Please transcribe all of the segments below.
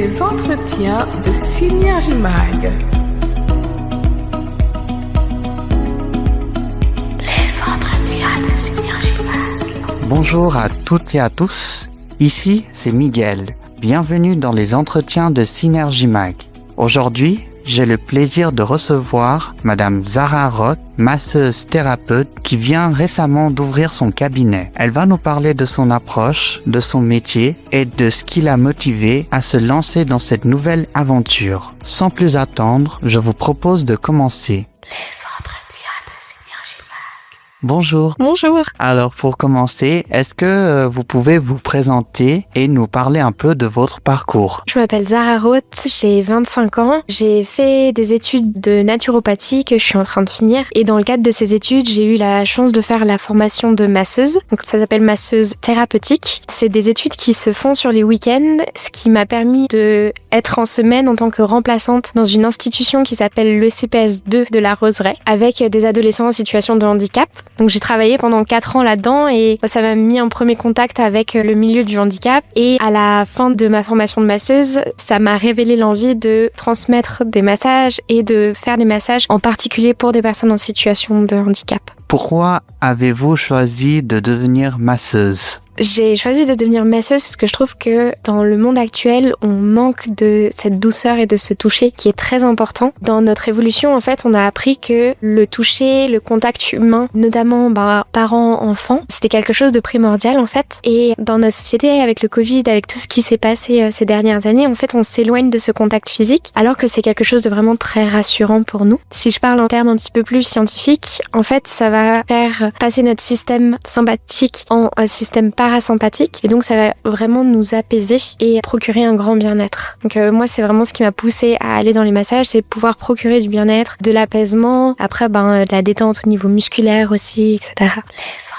Les entretiens de Synergie Mag. Les entretiens de Synergie Mag. Bonjour à toutes et à tous, ici c'est Miguel. Bienvenue dans les entretiens de Synergie Mag. Aujourd'hui, j'ai le plaisir de recevoir Madame Zara Roth, masseuse thérapeute qui vient récemment d'ouvrir son cabinet. Elle va nous parler de son approche, de son métier et de ce qui l'a motivée à se lancer dans cette nouvelle aventure. Sans plus attendre, je vous propose de commencer. Les entretiens de Synergie Mag. Bonjour. Bonjour. Alors pour commencer, est-ce que vous pouvez vous présenter et nous parler un peu de votre parcours? Je m'appelle Zara Roth, j'ai 25 ans. J'ai fait des études de naturopathie que je suis en train de finir. Et dans le cadre de ces études, j'ai eu la chance de faire la formation de masseuse. Donc ça s'appelle masseuse thérapeutique. C'est des études qui se font sur les week-ends, ce qui m'a permis de être en semaine en tant que remplaçante dans une institution qui s'appelle le CPS 2 de la Roseraie, avec des adolescents en situation de handicap. Donc j'ai travaillé pendant 4 ans là-dedans et ça m'a mis en premier contact avec le milieu du handicap. Et à la fin de ma formation de masseuse, ça m'a révélé l'envie de transmettre des massages et de faire des massages en particulier pour des personnes en situation de handicap. Pourquoi avez-vous choisi de devenir masseuse? J'ai choisi de devenir masseuse parce que je trouve que dans le monde actuel, on manque de cette douceur et de ce toucher qui est très important. Dans notre évolution, en fait, on a appris que le toucher, le contact humain, notamment parents-enfants, c'était quelque chose de primordial en fait. Et dans notre société, avec le Covid, avec tout ce qui s'est passé ces dernières années, en fait, on s'éloigne de ce contact physique alors que c'est quelque chose de vraiment très rassurant pour nous. Si je parle en termes un petit peu plus scientifiques, en fait, ça va faire passer notre système sympathique en système parasympathique et donc ça va vraiment nous apaiser et procurer un grand bien-être. Donc moi c'est vraiment ce qui m'a poussée à aller dans les massages, c'est pouvoir procurer du bien-être, de l'apaisement, après de la détente au niveau musculaire aussi, etc. Les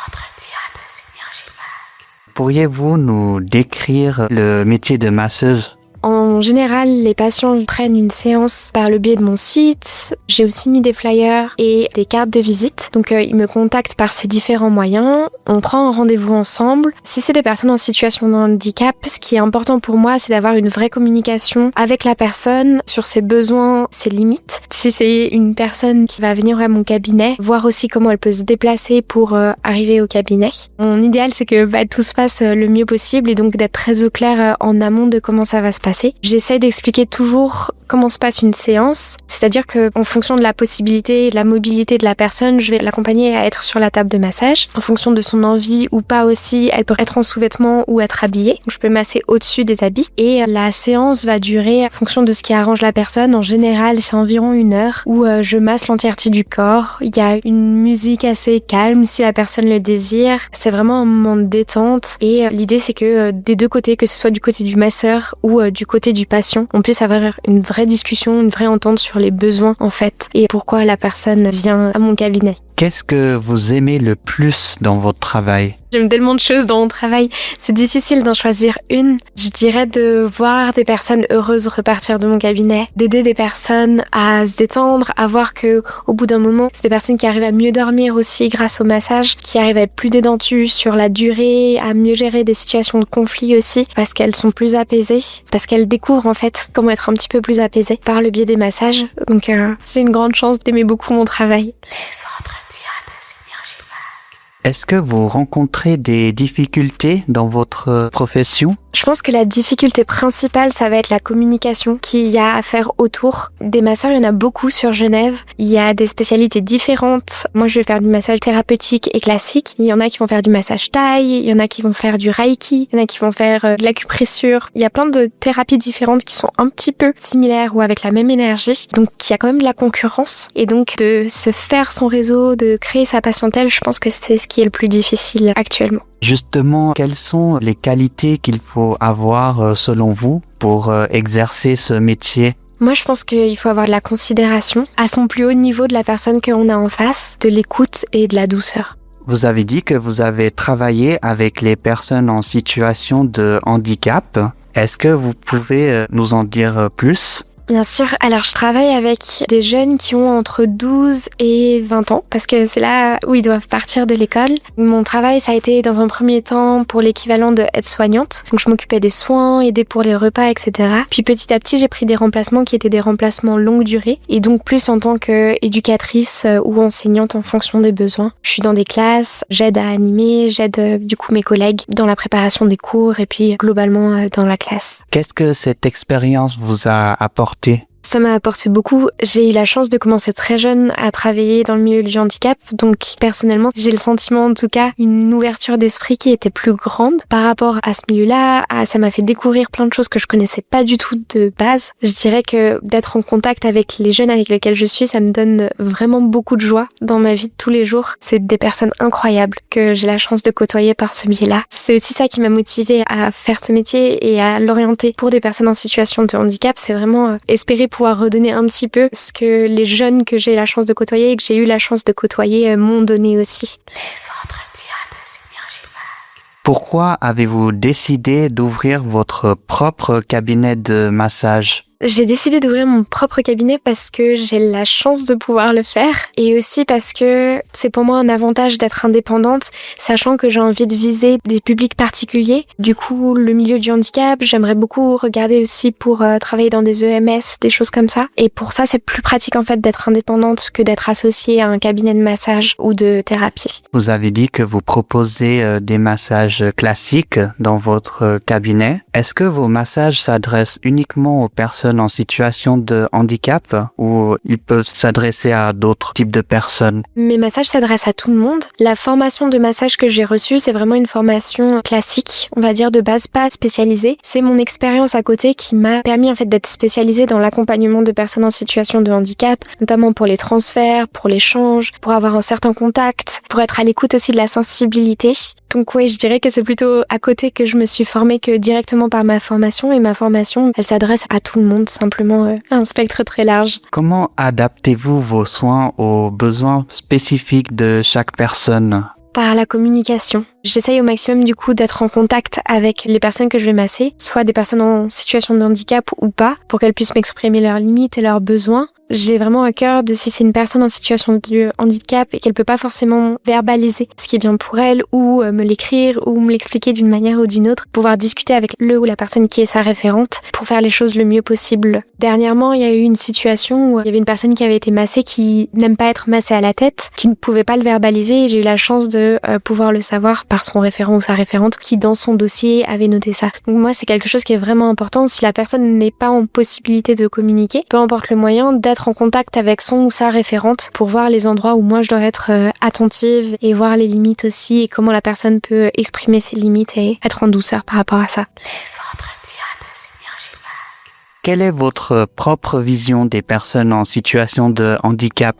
entretiens de Synergie Mag. Pourriez-vous nous décrire le métier de masseuse? En général, les patients prennent une séance par le biais de mon site. J'ai aussi mis des flyers et des cartes de visite. Donc, ils me contactent par ces différents moyens. On prend un rendez-vous ensemble. Si c'est des personnes en situation de handicap, ce qui est important pour moi, c'est d'avoir une vraie communication avec la personne sur ses besoins, ses limites. Si c'est une personne qui va venir à mon cabinet, voir aussi comment elle peut se déplacer pour arriver au cabinet. Mon idéal, c'est que tout se passe le mieux possible et donc d'être très au clair en amont de comment ça va se passer. J'essaie d'expliquer toujours comment se passe une séance, c'est-à-dire que en fonction de la possibilité et de la mobilité de la personne, je vais l'accompagner à être sur la table de massage. En fonction de son envie ou pas aussi, elle peut être en sous-vêtements ou être habillée. Donc je peux masser au-dessus des habits et la séance va durer en fonction de ce qui arrange la personne. En général, c'est environ 1 heure où je masse l'entièreté du corps. Il y a une musique assez calme si la personne le désire. C'est vraiment un moment de détente et l'idée c'est que des deux côtés, que ce soit du côté du masseur ou du côté du patient, on puisse avoir une vraie discussion, une vraie entente sur les besoins en fait et pourquoi la personne vient à mon cabinet. Qu'est-ce que vous aimez le plus dans votre travail? J'aime tellement de choses dans mon travail, c'est difficile d'en choisir une. Je dirais de voir des personnes heureuses repartir de mon cabinet, d'aider des personnes à se détendre, à voir que au bout d'un moment, c'est des personnes qui arrivent à mieux dormir aussi grâce au massage, qui arrivent à être plus détentues sur la durée, à mieux gérer des situations de conflit aussi, parce qu'elles sont plus apaisées, parce qu'elles découvrent en fait comment être un petit peu plus apaisées par le biais des massages. Donc c'est une grande chance d'aimer beaucoup mon travail. Les entretiens de Synergie Mag. Est-ce que vous rencontrez des difficultés dans votre profession? Je pense que la difficulté principale, ça va être la communication qu'il y a à faire autour. Des masseurs, il y en a beaucoup sur Genève. Il y a des spécialités différentes. Moi, je vais faire du massage thérapeutique et classique. Il y en a qui vont faire du massage thaï, il y en a qui vont faire du reiki, il y en a qui vont faire de l'acupressure. Il y a plein de thérapies différentes qui sont un petit peu similaires ou avec la même énergie. Donc, il y a quand même de la concurrence. Et donc, de se faire son réseau, de créer sa patientèle, je pense que c'est ce qui est le plus difficile actuellement. Justement, quelles sont les qualités qu'il faut avoir selon vous pour exercer ce métier? Moi, je pense qu'il faut avoir de la considération à son plus haut niveau de la personne qu'on a en face, de l'écoute et de la douceur. Vous avez dit que vous avez travaillé avec les personnes en situation de handicap. Est-ce que vous pouvez nous en dire plus? Bien sûr, alors je travaille avec des jeunes qui ont entre 12 et 20 ans parce que c'est là où ils doivent partir de l'école. Mon travail, ça a été dans un premier temps pour l'équivalent de aide-soignante. Donc je m'occupais des soins, aider pour les repas, etc. Puis petit à petit, j'ai pris des remplacements qui étaient des remplacements longue durée et donc plus en tant qu'éducatrice ou enseignante en fonction des besoins. Je suis dans des classes, j'aide à animer, j'aide du coup mes collègues dans la préparation des cours et puis globalement dans la classe. Qu'est-ce que cette expérience vous a apporté? Ça m'a apporté beaucoup. J'ai eu la chance de commencer très jeune à travailler dans le milieu du handicap. Donc, personnellement, j'ai le sentiment, en tout cas, une ouverture d'esprit qui était plus grande par rapport à ce milieu-là. Ça m'a fait découvrir plein de choses que je connaissais pas du tout de base. Je dirais que d'être en contact avec les jeunes avec lesquels je suis, ça me donne vraiment beaucoup de joie dans ma vie de tous les jours. C'est des personnes incroyables que j'ai la chance de côtoyer par ce biais-là. C'est aussi ça qui m'a motivée à faire ce métier et à l'orienter pour des personnes en situation de handicap. C'est vraiment espérer pouvoir redonner un petit peu ce que les jeunes que j'ai la chance de côtoyer et que j'ai eu la chance de côtoyer m'ont donné aussi. Les entretiens de Synergie Mag. Pourquoi avez-vous décidé d'ouvrir votre propre cabinet de massage? J'ai décidé d'ouvrir mon propre cabinet parce que j'ai la chance de pouvoir le faire et aussi parce que c'est pour moi un avantage d'être indépendante, sachant que j'ai envie de viser des publics particuliers. Du coup, le milieu du handicap, j'aimerais beaucoup regarder aussi pour travailler dans des EMS, des choses comme ça. Et pour ça, c'est plus pratique en fait d'être indépendante que d'être associée à un cabinet de massage ou de thérapie. Vous avez dit que vous proposez des massages classiques dans votre cabinet. Est-ce que vos massages s'adressent uniquement aux personnes en situation de handicap ou ils peuvent s'adresser à d'autres types de personnes? Mes massages s'adressent à tout le monde. La formation de massage que j'ai reçue, c'est vraiment une formation classique, on va dire de base, pas spécialisée. C'est mon expérience à côté qui m'a permis en fait d'être spécialisée dans l'accompagnement de personnes en situation de handicap, notamment pour les transferts, pour l'échange, pour avoir un certain contact, pour être à l'écoute aussi de la sensibilité. Donc oui, je dirais que c'est plutôt à côté que je me suis formée que directement par ma formation et ma formation, elle s'adresse à tout le monde, simplement un spectre très large. Comment adaptez-vous vos soins aux besoins spécifiques de chaque personne? Par la communication. J'essaye au maximum du coup d'être en contact avec les personnes que je vais masser, soit des personnes en situation de handicap ou pas, pour qu'elles puissent m'exprimer leurs limites et leurs besoins. J'ai vraiment à cœur de, si c'est une personne en situation de handicap et qu'elle peut pas forcément verbaliser ce qui est bien pour elle ou me l'écrire ou me l'expliquer d'une manière ou d'une autre, pouvoir discuter avec le ou la personne qui est sa référente pour faire les choses le mieux possible. Dernièrement, il y a eu une situation où il y avait une personne qui avait été massée qui n'aime pas être massée à la tête, qui ne pouvait pas le verbaliser et j'ai eu la chance de pouvoir le savoir par son référent ou sa référente qui dans son dossier avait noté ça. Donc moi, c'est quelque chose qui est vraiment important. Si la personne n'est pas en possibilité de communiquer, peu importe le moyen, d'être en contact avec son ou sa référente pour voir les endroits où moi je dois être attentive et voir les limites aussi et comment la personne peut exprimer ses limites et être en douceur par rapport à ça. Les entretiens de Synergie Mag. Quelle est votre propre vision des personnes en situation de handicap?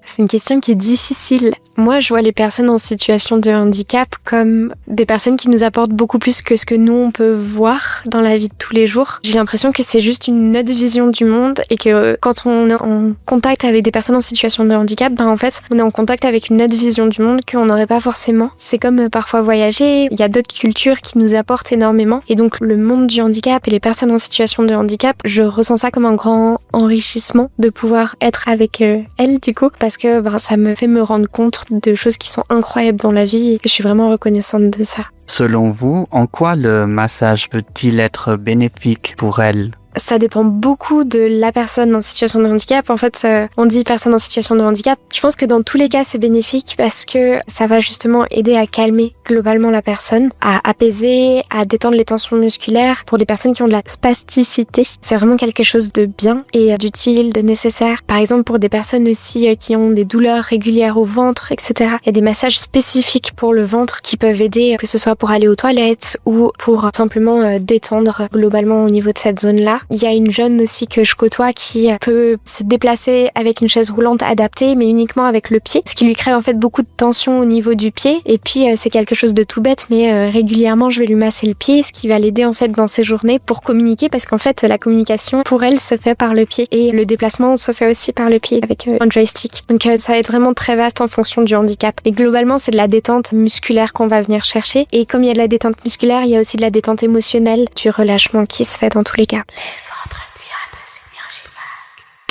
C'est une question qui est difficile. Moi, je vois les personnes en situation de handicap comme des personnes qui nous apportent beaucoup plus que ce que nous, on peut voir dans la vie de tous les jours. J'ai l'impression que c'est juste une autre vision du monde et que quand on est en contact avec des personnes en situation de handicap, en fait, on est en contact avec une autre vision du monde qu'on n'aurait pas forcément. C'est comme parfois voyager, il y a d'autres cultures qui nous apportent énormément. Et donc, le monde du handicap et les personnes en situation de handicap, je ressens ça comme un grand enrichissement de pouvoir être avec elles, du coup, parce que ça me fait me rendre compte de choses qui sont incroyables dans la vie et que je suis vraiment reconnaissante de ça. Selon vous, en quoi le massage peut-il être bénéfique pour elle? Ça dépend beaucoup de la personne en situation de handicap. En fait, on dit personne en situation de handicap. Je pense que dans tous les cas, c'est bénéfique parce que ça va justement aider à calmer globalement la personne, à apaiser, à détendre les tensions musculaires. Pour les personnes qui ont de la spasticité, c'est vraiment quelque chose de bien et d'utile, de nécessaire. Par exemple, pour des personnes aussi qui ont des douleurs régulières au ventre, etc. Il y a des massages spécifiques pour le ventre qui peuvent aider, que ce soit pour aller aux toilettes ou pour simplement détendre globalement au niveau de cette zone-là. Il y a une jeune aussi que je côtoie qui peut se déplacer avec une chaise roulante adaptée, mais uniquement avec le pied, ce qui lui crée en fait beaucoup de tension au niveau du pied. Et puis c'est quelque chose de tout bête, mais régulièrement je vais lui masser le pied, ce qui va l'aider en fait dans ses journées pour communiquer, parce qu'en fait la communication pour elle se fait par le pied et le déplacement se fait aussi par le pied avec un joystick. Donc ça va être vraiment très vaste en fonction du handicap. Et globalement c'est de la détente musculaire qu'on va venir chercher. Et comme il y a de la détente musculaire, il y a aussi de la détente émotionnelle, du relâchement qui se fait dans tous les cas. Les entretiens de Synergie Mag.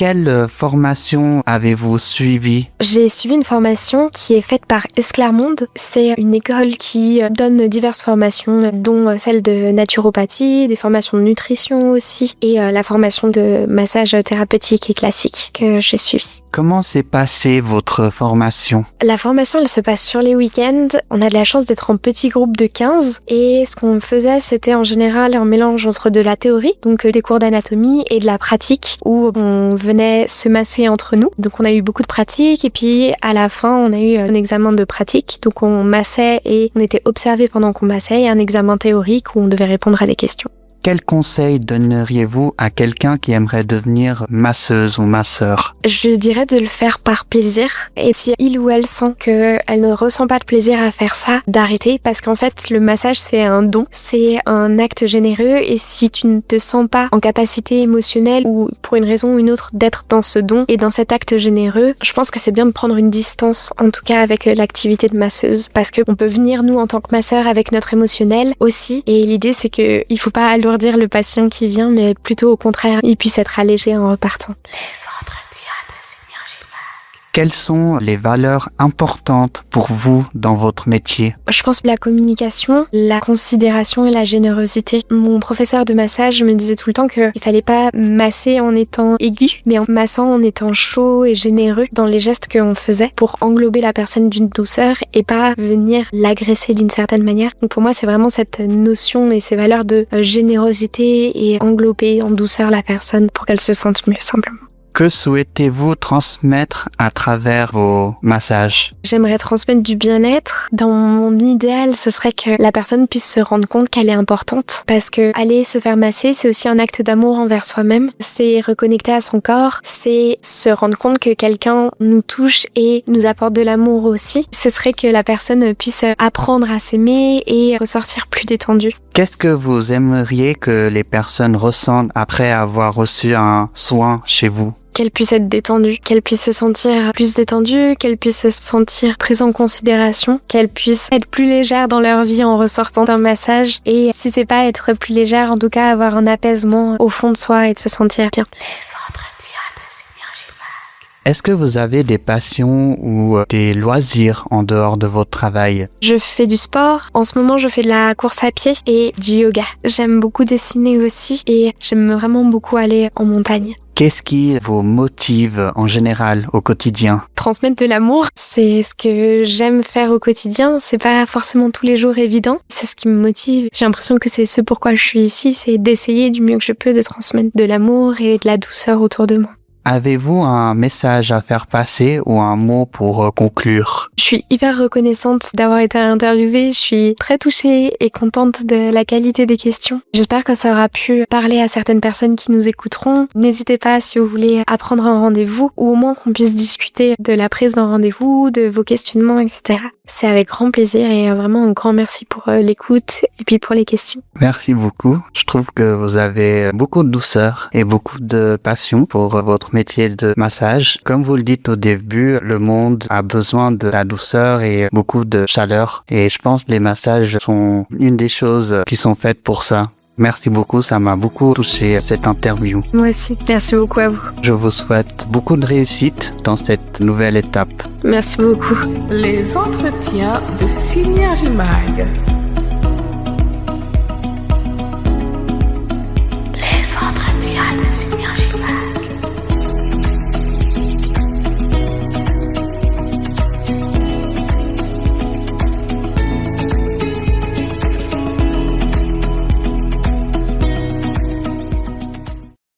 Quelle formation avez-vous suivi? J'ai suivi une formation qui est faite par Esclarmonde. C'est une école qui donne diverses formations, dont celle de naturopathie, des formations de nutrition aussi, et la formation de massage thérapeutique et classique que j'ai suivi. Comment s'est passée votre formation? La formation, elle se passe sur les week-ends. On a de la chance d'être en petit groupe de 15 et ce qu'on faisait, c'était en général un mélange entre de la théorie, donc des cours d'anatomie, et de la pratique où on venait se masser entre nous. Donc on a eu beaucoup de pratique et puis à la fin, on a eu un examen de pratique. Donc on massait et on était observé pendant qu'on massait et un examen théorique où on devait répondre à des questions. Quel conseil donneriez-vous à quelqu'un qui aimerait devenir masseuse ou masseur? Je dirais de le faire par plaisir. Et si il ou elle sent qu'elle ne ressent pas de plaisir à faire ça, d'arrêter. Parce qu'en fait, le massage, c'est un don. C'est un acte généreux. Et si tu ne te sens pas en capacité émotionnelle ou pour une raison ou une autre d'être dans ce don et dans cet acte généreux, je pense que c'est bien de prendre une distance, en tout cas avec l'activité de masseuse. Parce qu'on peut venir, nous, en tant que masseur, avec notre émotionnel aussi. Et l'idée, c'est qu'il faut pas alourdir le patient qui vient, mais plutôt au contraire, il puisse être allégé en repartant. Les entretiens de Synergie Mag. Quelles sont les valeurs importantes pour vous dans votre métier? Je pense que la communication, la considération et la générosité. Mon professeur de massage me disait tout le temps qu'il fallait pas masser en étant aigu, mais en massant en étant chaud et généreux dans les gestes qu'on faisait pour englober la personne d'une douceur et pas venir l'agresser d'une certaine manière. Donc pour moi, c'est vraiment cette notion et ces valeurs de générosité et englober en douceur la personne pour qu'elle se sente mieux simplement. Que souhaitez-vous transmettre à travers vos massages? J'aimerais transmettre du bien-être. Dans mon idéal, ce serait que la personne puisse se rendre compte qu'elle est importante. Parce que aller se faire masser, c'est aussi un acte d'amour envers soi-même. C'est reconnecter à son corps. C'est se rendre compte que quelqu'un nous touche et nous apporte de l'amour aussi. Ce serait que la personne puisse apprendre à s'aimer et ressortir plus détendue. Qu'est-ce que vous aimeriez que les personnes ressentent après avoir reçu un soin chez vous? Qu'elle puisse être détendue, qu'elle puisse se sentir plus détendue, qu'elle puisse se sentir prise en considération, qu'elle puisse être plus légère dans leur vie en ressortant d'un massage. Et si c'est pas être plus légère, en tout cas avoir un apaisement au fond de soi et de se sentir bien. Les entretiens de Synergie Mag. Est-ce que vous avez des passions ou des loisirs en dehors de votre travail? Je fais du sport. En ce moment, je fais de la course à pied et du yoga. J'aime beaucoup dessiner aussi et j'aime vraiment beaucoup aller en montagne. Qu'est-ce qui vous motive en général au quotidien? Transmettre de l'amour, c'est ce que j'aime faire au quotidien. C'est pas forcément tous les jours évident. C'est ce qui me motive. J'ai l'impression que c'est ce pourquoi je suis ici, c'est d'essayer du mieux que je peux de transmettre de l'amour et de la douceur autour de moi. Avez-vous un message à faire passer ou un mot pour conclure? Je suis hyper reconnaissante d'avoir été interviewée. Je suis très touchée et contente de la qualité des questions. J'espère que ça aura pu parler à certaines personnes qui nous écouteront. N'hésitez pas si vous voulez apprendre un rendez-vous ou au moins qu'on puisse discuter de la prise d'un rendez-vous, de vos questionnements, etc. C'est avec grand plaisir et vraiment un grand merci pour l'écoute et puis pour les questions. Merci beaucoup. Je trouve que vous avez beaucoup de douceur et beaucoup de passion pour votre métier de massage. Comme vous le dites au début, le monde a besoin de la douceur et beaucoup de chaleur. Et je pense que les massages sont une des choses qui sont faites pour ça. Merci beaucoup, ça m'a beaucoup touché cette interview. Moi aussi, merci beaucoup à vous. Je vous souhaite beaucoup de réussite dans cette nouvelle étape. Merci beaucoup. Les entretiens de Synergie Mag.